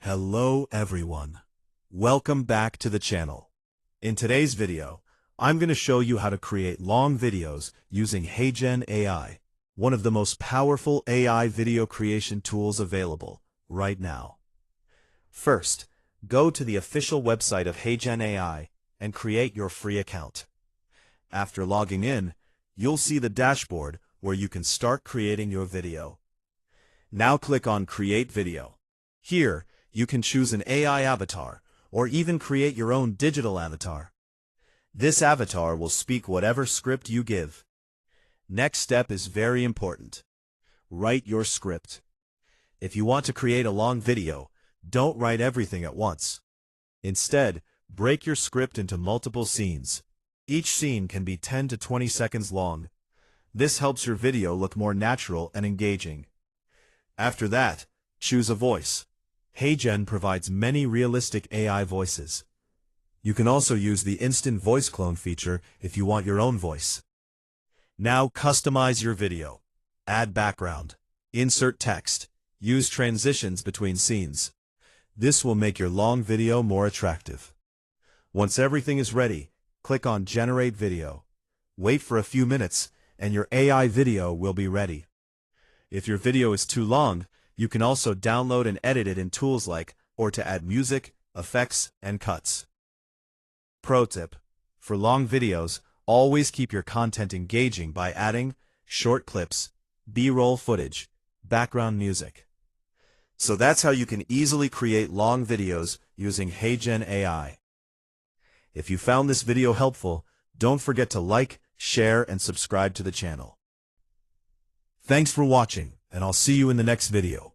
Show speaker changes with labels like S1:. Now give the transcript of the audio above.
S1: Hello everyone. Welcome back to the channel. In today's video, I'm going to show you how to create long videos using HeyGen AI, one of the most powerful AI video creation tools available right now. First, go to the official website of HeyGen AI and create your free account. After logging in, you'll see the dashboard where you can start creating your video. Now click on Create Video. Here, you can choose an AI avatar, or even create your own digital avatar. This avatar will speak whatever script you give. Next step is very important. Write your script. If you want to create a long video, don't write everything at once. Instead, break your script into multiple scenes. Each scene can be 10 to 20 seconds long. This helps your video look more natural and engaging. After that, choose a voice. HeyGen provides many realistic AI voices. You can also use the instant voice clone feature if you want your own voice. Now customize your video. Add background. Insert text. Use transitions between scenes. This will make your long video more attractive. Once everything is ready, click on Generate Video. Wait for a few minutes, and your AI video will be ready. If your video is too long, you can also download and edit it in tools like or to add music, effects, and cuts. Pro tip: for long videos, always keep your content engaging by adding short clips, B-roll footage, background music. So that's how you can easily create long videos using HeyGen AI. If you found this video helpful, don't forget to like, share, and subscribe to the channel. Thanks for watching, and I'll see you in the next video.